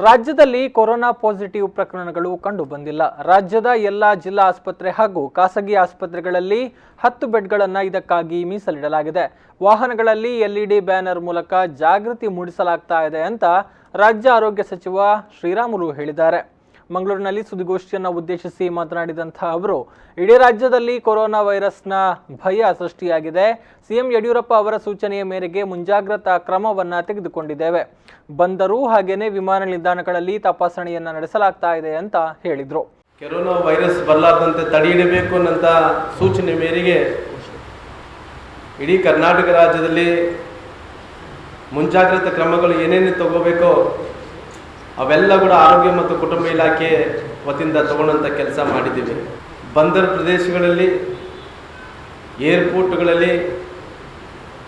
ರಾಜ್ಯದಲ್ಲಿ corona positive ಪ್ರಕರಣಗಳು ಕಂಡು ಬಂದಿಲ್ಲ. ರಾಜ್ಯದ ಎಲ್ಲ ಜಿಲ್ಲಾ ಆಸ್ಪತ್ರೆ ಹಾಗೂ ಖಾಸಗಿ ಆಸ್ಪತ್ರೆಗಳಲ್ಲಿ 10 ಬೆಡ್ಗಳನ್ನು ಇದಕ್ಕಾಗಿ ಮೀಸಲಿಡಲಾಗಿದೆ. ವಾಹನಗಳಲ್ಲಿ ಎಲ್ಇಡಿ ಬ್ಯಾನರ್ ಮೂಲಕ ಜಾಗೃತಿ ಮೂಡಿಸಲಾಗ್ತಾ ಇದೆ ಅಂತ ರಾಜ್ಯ ಆರೋಗ್ಯ ಸಚಿವ ಶ್ರೀರಾಮುಲು ಹೇಳಿದ್ದಾರೆ. ಮಂಗಳೂರಿನಲ್ಲಿ ಸುದ್ದಿಗೋಷ್ಠಿಯನ್ನು ಉದ್ದೇಶಿಸಿ ಮಾತನಾಡಿದಂಥ ಅವರು, ಇಡೀ ರಾಜ್ಯದಲ್ಲಿ ಕೊರೋನಾ ವೈರಸ್ನ ಭಯ ಸೃಷ್ಟಿಯಾಗಿದೆ. ಸಿಎಂ ಯಡಿಯೂರಪ್ಪ ಅವರ ಸೂಚನೆಯ ಮೇರೆಗೆ ಮುಂಜಾಗ್ರತಾ ಕ್ರಮವನ್ನು ತೆಗೆದುಕೊಂಡಿದ್ದೇವೆ. ಬಂದರು ಹಾಗೇನೆ ವಿಮಾನ ನಿಲ್ದಾಣಗಳಲ್ಲಿ ತಪಾಸಣೆಯನ್ನು ನಡೆಸಲಾಗ್ತಾ ಇದೆ ಅಂತ ಹೇಳಿದರು. ಕೊರೋನಾ ವೈರಸ್ ಬರಲಾರದಂತೆ ತಡೆ ಹಿಡಬೇಕು ಅನ್ನಂತ ಸೂಚನೆ ಮೇರೆಗೆ ಇಡೀ ಕರ್ನಾಟಕ ರಾಜ್ಯದಲ್ಲಿ ಮುಂಜಾಗ್ರತಾ ಕ್ರಮಗಳು ಏನೇನು ತಗೋಬೇಕೋ ಅವೆಲ್ಲ ಕೂಡ ಆರೋಗ್ಯ ಮತ್ತು ಕುಟುಂಬ ಇಲಾಖೆ ವತಿಯಿಂದ ತಗೊಂಡಂಥ ಕೆಲಸ ಮಾಡಿದ್ದೀವಿ. ಬಂದರು ಪ್ರದೇಶಗಳಲ್ಲಿ, ಏರ್ಪೋರ್ಟ್ಗಳಲ್ಲಿ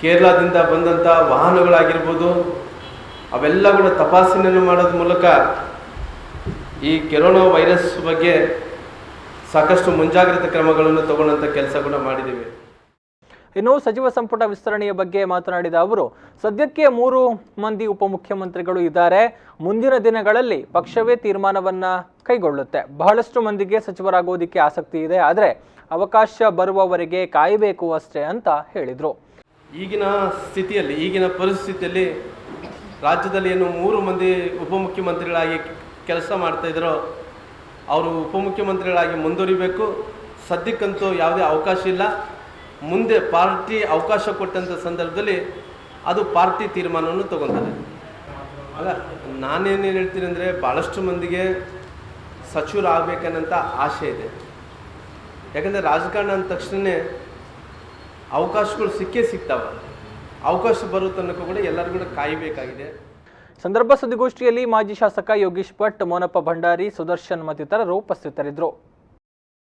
ಕೇರಳದಿಂದ ಬಂದಂಥ ವಾಹನಗಳಾಗಿರ್ಬೋದು, ಅವೆಲ್ಲ ಕೂಡ ತಪಾಸಣೆಯನ್ನು ಮಾಡೋದ್ರ ಮೂಲಕ ಈ ಕೊರೋನಾ ವೈರಸ್ ಬಗ್ಗೆ ಸಾಕಷ್ಟು ಮುಂಜಾಗ್ರತಾ ಕ್ರಮಗಳನ್ನು ತಗೊಂಡಂಥ ಕೆಲಸ ಕೂಡ ಮಾಡಿದ್ದೀವಿ. ಇನ್ನು ಸಚಿವ ಸಂಪುಟ ವಿಸ್ತರಣೆಯ ಬಗ್ಗೆ ಮಾತನಾಡಿದ ಅವರು, ಸದ್ಯಕ್ಕೆ 3 ಮಂದಿ ಉಪಮುಖ್ಯಮಂತ್ರಿಗಳು ಇದ್ದಾರೆ. ಮುಂದಿನ ದಿನಗಳಲ್ಲಿ ಪಕ್ಷವೇ ತೀರ್ಮಾನವನ್ನ ಕೈಗೊಳ್ಳುತ್ತೆ. ಬಹಳಷ್ಟು ಮಂದಿಗೆ ಸಚಿವರಾಗೋದಕ್ಕೆ ಆಸಕ್ತಿ ಇದೆ, ಆದರೆ ಅವಕಾಶ ಬರುವವರೆಗೆ ಕಾಯಬೇಕು ಅಷ್ಟೇ ಅಂತ ಹೇಳಿದರು. ಈಗಿನ ಸ್ಥಿತಿಯಲ್ಲಿ, ಈಗಿನ ಪರಿಸ್ಥಿತಿಯಲ್ಲಿ ರಾಜ್ಯದಲ್ಲಿ ಏನು 3 ಮಂದಿ ಉಪಮುಖ್ಯಮಂತ್ರಿಗಳಾಗಿ ಕೆಲಸ ಮಾಡ್ತಾ ಇದ್ದಾರೋ ಅವರು ಉಪಮುಖ್ಯಮಂತ್ರಿಗಳಾಗಿ ಮುಂದುವರಿಬೇಕು. ಸದ್ಯಕ್ಕಂತೂ ಯಾವುದೇ ಅವಕಾಶ ಇಲ್ಲ. ಮುಂದೆ ಪಾರ್ಟಿ ಅವಕಾಶ ಕೊಟ್ಟಂಥ ಸಂದರ್ಭದಲ್ಲಿ ಅದು ಪಾರ್ಟಿ ತೀರ್ಮಾನವನ್ನು ತಗೊತಾರೆ. ಅಲ್ಲ, ನಾನೇನೇನು ಹೇಳ್ತೀನಿ ಅಂದರೆ, ಭಾಳಷ್ಟು ಮಂದಿಗೆ ಸಚಿವರು ಆಗಬೇಕನ್ನಂಥ ಆಸೆ ಇದೆ. ಯಾಕಂದರೆ ರಾಜಕಾರಣ ಅಂದ ತಕ್ಷಣವೇ ಅವಕಾಶಗಳು ಸಿಕ್ಕೇ ಸಿಗ್ತಾವೆ. ಅವಕಾಶ ಬರೋ ತನಕ ಕೂಡ ಎಲ್ಲರೂ ಕೂಡ ಕಾಯಬೇಕಾಗಿದೆ. ಸಂದರ್ಭ ಸುದ್ದಿಗೋಷ್ಠಿಯಲ್ಲಿ ಮಾಜಿ ಶಾಸಕ ಯೋಗೀಶ್ ಭಟ್, ಮೋನಪ್ಪ ಭಂಡಾರಿ, ಸುದರ್ಶನ್ ಮತ್ತಿತರರು ಉಪಸ್ಥಿತರಿದ್ದರು.